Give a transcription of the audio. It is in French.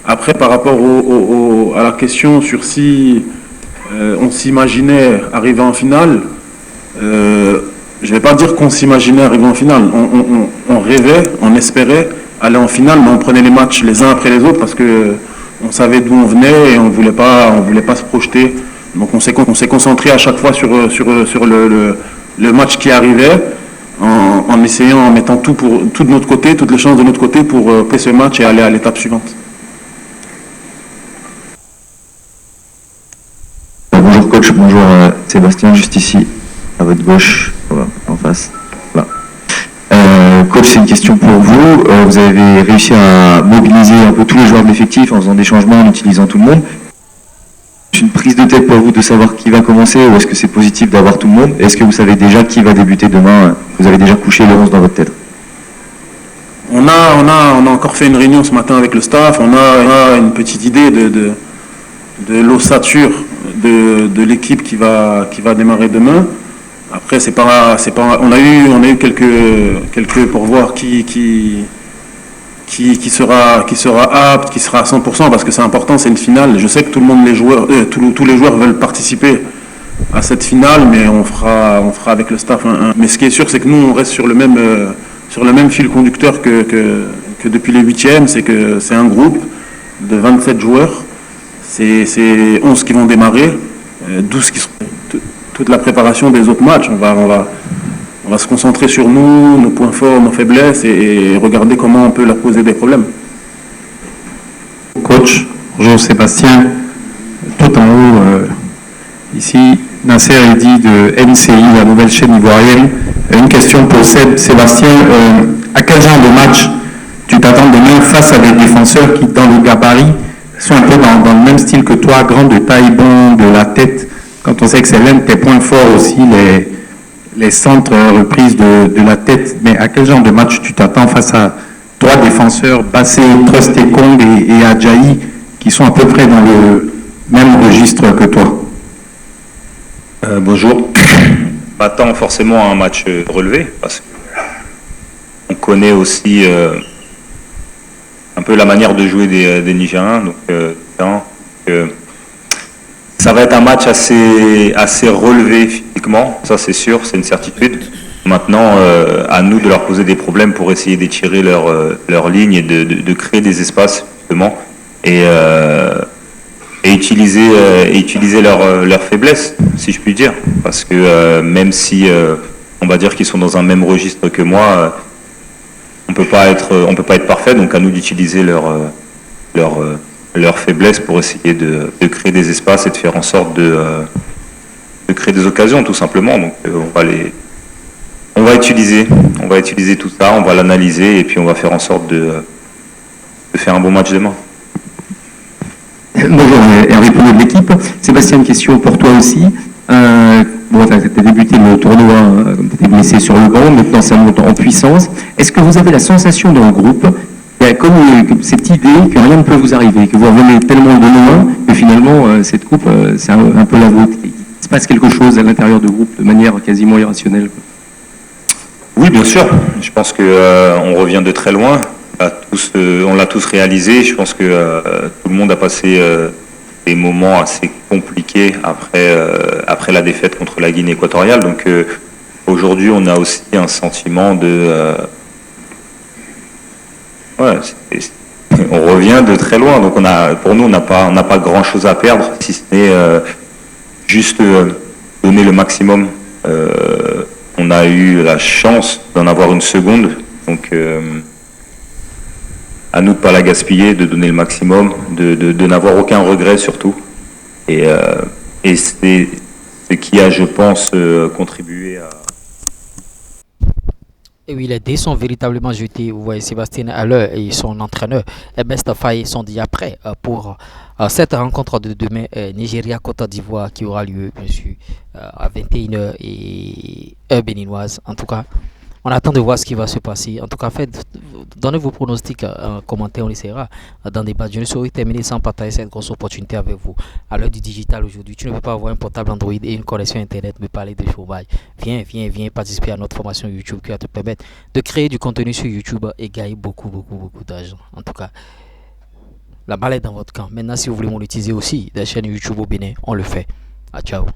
Après, par rapport à la question sur si on s'imaginait arriver en finale, euh, je ne vais pas dire qu'on s'imaginait arriver en finale. On rêvait, on espérait aller en finale, mais on prenait les matchs les uns après les autres parce que on savait d'où on venait et on voulait pas se projeter. Donc on s'est concentré à chaque fois sur le match qui arrivait en essayant, en mettant tout de notre côté, toutes les chances de notre côté pour passer ce match et aller à l'étape suivante. Bonjour coach, bonjour Sébastien, juste ici, à votre gauche, voilà, en face. Voilà. Coach, c'est une question pour vous. Vous avez réussi à mobiliser un peu tous les joueurs de l'effectif en faisant des changements, en utilisant tout le monde. C'est une prise de tête pour vous de savoir qui va commencer ou est-ce que c'est positif d'avoir tout le monde? Est-ce que vous savez déjà qui va débuter demain? Vous avez déjà couché le 11 dans votre tête? On a encore fait une réunion ce matin avec le staff. On a une petite idée de l'ossature de l'équipe qui va démarrer demain. Après, on a eu quelques pour voir qui sera apte, qui sera à 100%, parce que c'est important, c'est une finale. Je sais que tout le monde, tous les joueurs veulent participer à cette finale, mais on fera avec le staff Mais ce qui est sûr, c'est que nous, on reste sur le même fil conducteur que depuis les huitièmes, c'est que c'est un groupe de 27 joueurs. C'est 11 qui vont démarrer, 12 qui seront toute la préparation des autres matchs. On va se concentrer sur nous, nos points forts, nos faiblesses et regarder comment on peut leur poser des problèmes. Coach, bonjour Sébastien, tout en haut, ici, Nasser Eddy de MCI, la nouvelle chaîne ivoirienne. Une question pour Sébastien. À quel genre de match tu t'attends demain face à des défenseurs qui, dans le gabarit, sont un peu dans le même style que toi, grand de taille, bon de la tête, quand on sait que c'est l'un de tes points forts aussi, les centres reprises de la tête. Mais à quel genre de match tu t'attends face à trois défenseurs, Bassé, Trust et Kong et Adjaï, qui sont à peu près dans le même registre que toi? Bonjour. Je m'attends forcément à un match relevé, parce qu'on connaît aussi un peu la manière de jouer des Nigériens. Ça va être un match assez relevé physiquement, ça c'est sûr, c'est une certitude. Maintenant, à nous de leur poser des problèmes pour essayer d'étirer leur ligne et de créer des espaces, justement, et utiliser leur faiblesse, si je puis dire. Parce que même si on va dire qu'ils sont dans un même registre que moi, on peut pas être parfait, donc à nous d'utiliser leur faiblesse pour essayer de créer des espaces et de faire en sorte de créer des occasions, tout simplement. Donc on va utiliser tout ça, on va l'analyser et puis on va faire en sorte de faire un bon match demain. Bonjour, Hervé Poulot de l'équipe. Sébastien, une question pour toi aussi. Tu as débuté le tournoi, tu étais blessé sur le banc, maintenant ça monte en puissance. Est-ce que vous avez la sensation dans le groupe, comme cette idée que rien ne peut vous arriver, que vous revenez tellement de loin que finalement cette coupe, c'est un peu la vôtre? Il se passe quelque chose à l'intérieur du groupe de manière quasiment irrationnelle? Oui, bien sûr. Je pense qu'on revient de très loin. On l'a tous réalisé. Je pense que tout le monde a passé des moments assez compliqués après la défaite contre la Guinée équatoriale. Donc aujourd'hui, on a aussi un sentiment on revient de très loin. Donc pour nous, on n'a pas grand-chose à perdre, si ce n'est juste donner le maximum. On a eu la chance d'en avoir une seconde. Donc à nous de ne pas la gaspiller, de donner le maximum, de n'avoir aucun regret surtout. Et c'est ce qui a, je pense, contribué à... Et oui, les dés sont véritablement jetés. Vous voyez Sébastien à l'heure et son entraîneur Best Faye sont déjà prêts pour cette rencontre de demain Nigeria-Côte d'Ivoire qui aura lieu bien sûr à 21h et heure béninoise. En tout cas, on attend de voir ce qui va se passer. En tout cas, donnez vos pronostics en commentaire, on essaiera d'en débattre. Je ne saurais terminer sans partager cette grosse opportunité avec vous. À l'heure du digital aujourd'hui, tu ne peux pas avoir un portable Android et une connexion Internet me parler de chômage. Viens participer à notre formation YouTube qui va te permettre de créer du contenu sur YouTube et gagner beaucoup d'argent. En tout cas, La balle est dans votre camp. Maintenant, si vous voulez monétiser aussi des chaînes YouTube au Bénin, on le fait. Ah, ciao.